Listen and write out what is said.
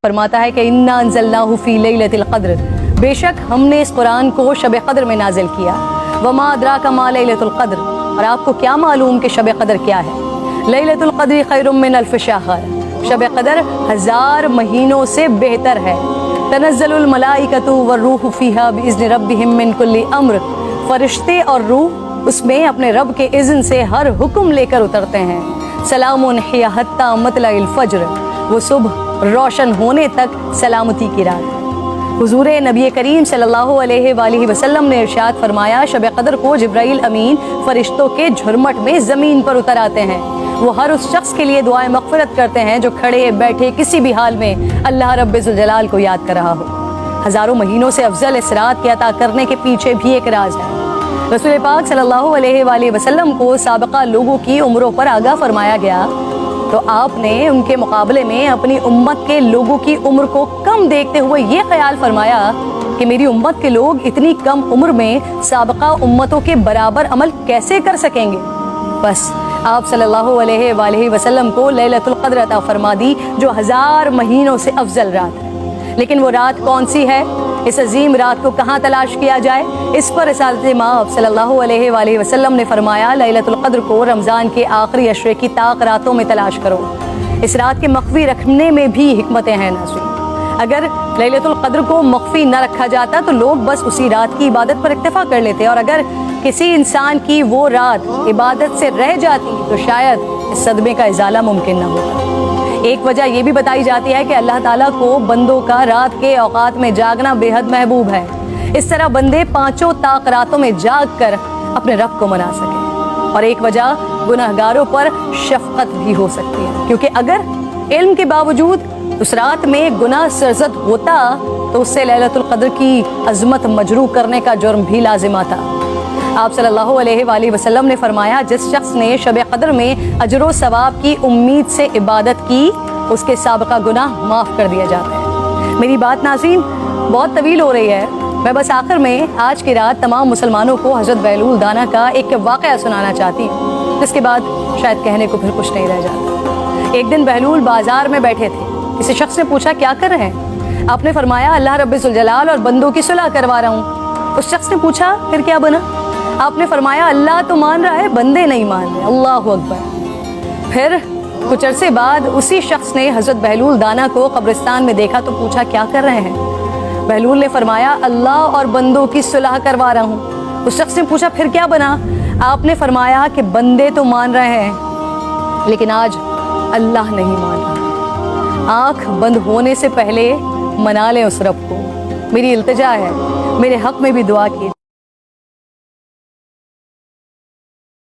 فرماتا ہے کہ انا انزلناہ فی لیلۃ القدر، بے شک ہم نے اس قرآن کو شب قدر میں نازل کیا۔ وما ادراک ما لیلۃ القدر، اور آپ کو کیا معلوم کہ شب قدر کیا ہے؟ لیلۃ القدر خیر من الف شہر، شب قدر 1000 مہینوں سے بہتر ہے۔ تنزل الملائکۃ والروح فیہا باذن ربہم من کل امر، فرشتے اور روح اس میں اپنے رب کے اذن سے ہر حکم لے کر اترتے ہیں۔ سلام ہی حتی مطلع الفجر، وہ صبح روشن ہونے تک سلامتی کی رات۔ حضور نبی کریم صلی اللہ علیہ وآلہ وسلم نے ارشاد فرمایا، شب قدر کو جبرائیل امین فرشتوں کے جھرمٹ میں زمین پر اتر آتے ہیں۔ وہ ہر اس شخص کے لیے دعائیں مغفرت کرتے ہیں جو کھڑے بیٹھے کسی بھی حال میں اللہ رب ذوالجلال کو یاد کر رہا ہو۔ ہزاروں مہینوں سے افضل اس رات کے عطا کرنے کے پیچھے بھی ایک راز ہے۔ رسول پاک صلی اللہ علیہ وآلہ وسلم کو سابقہ لوگوں کی عمروں پر آگاہ فرمایا گیا، تو آپ نے ان کے مقابلے میں اپنی امت کے لوگوں کی عمر کو کم دیکھتے ہوئے یہ خیال فرمایا کہ میری امت کے لوگ اتنی کم عمر میں سابقہ امتوں کے برابر عمل کیسے کر سکیں گے؟ بس آپ صلی اللہ علیہ وآلہ وسلم کو لیلۃ القدر عطا فرما دی، جو 1000 مہینوں سے افضل رات ہے۔ لیکن وہ رات کون سی ہے؟ اس عظیم رات کو کہاں تلاش کیا جائے؟ اس پر رسالت مآب صلی اللہ علیہ وآلہ وسلم نے فرمایا، لیلۃ القدر کو رمضان کے آخری عشرے کی طاق راتوں میں تلاش کرو۔ اس رات کے مخفی رکھنے میں بھی حکمتیں ہیں ناظرین۔ اگر لیلۃ القدر کو مخفی نہ رکھا جاتا تو لوگ بس اسی رات کی عبادت پر اکتفا کر لیتے، اور اگر کسی انسان کی وہ رات عبادت سے رہ جاتی تو شاید اس صدمے کا ازالہ ممکن نہ ہوتا۔ ایک وجہ یہ بھی بتائی جاتی ہے کہ اللہ تعالیٰ کو بندوں کا رات کے اوقات میں جاگنا بے حد محبوب ہے، اس طرح بندے 5 طاق راتوں میں جاگ کر اپنے رب کو منا سکیں۔ اور ایک وجہ گناہگاروں پر شفقت بھی ہو سکتی ہے، کیونکہ اگر علم کے باوجود اس رات میں گناہ سرزد ہوتا تو اس سے لیلۃ القدر کی عظمت مجروح کرنے کا جرم بھی لازم آتا۔ آپ صلی اللہ علیہ وآلہ وسلم نے فرمایا، جس شخص نے شب قدر میں اجر و ثواب کی امید سے عبادت کی، اس کے سابقہ گناہ معاف کر دیا جاتا ہے۔ میری بات ناظرین بہت طویل ہو رہی ہے، میں بس آخر میں آج کی رات تمام مسلمانوں کو حضرت بہلول دانا کا ایک واقعہ سنانا چاہتی ہوں، جس کے بعد شاید کہنے کو پھر کچھ نہیں رہ جاتا۔ ایک دن بہلول بازار میں بیٹھے تھے، کسی شخص نے پوچھا کیا کر رہے ہیں؟ آپ نے فرمایا اللہ رب ذوالجلال اور بندوں کی صلح کروا رہا ہوں۔ اس شخص نے پوچھا پھر کیا بنا؟ آپ نے فرمایا اللہ تو مان رہا ہے، بندے نہیں مان رہے۔ اللہ اکبر۔ پھر کچھ عرصے بعد اسی شخص نے حضرت بہلول دانا کو قبرستان میں دیکھا تو پوچھا کیا کر رہے ہیں؟ بہلول نے فرمایا اللہ اور بندوں کی صلح کروا رہا ہوں۔ اس شخص نے پوچھا پھر کیا بنا؟ آپ نے فرمایا کہ بندے تو مان رہے ہیں لیکن آج اللہ نہیں مان رہا۔ آنکھ بند ہونے سے پہلے منا لیں اس رب کو۔ میری التجا ہے، میرے حق میں بھی دعا کیجیے۔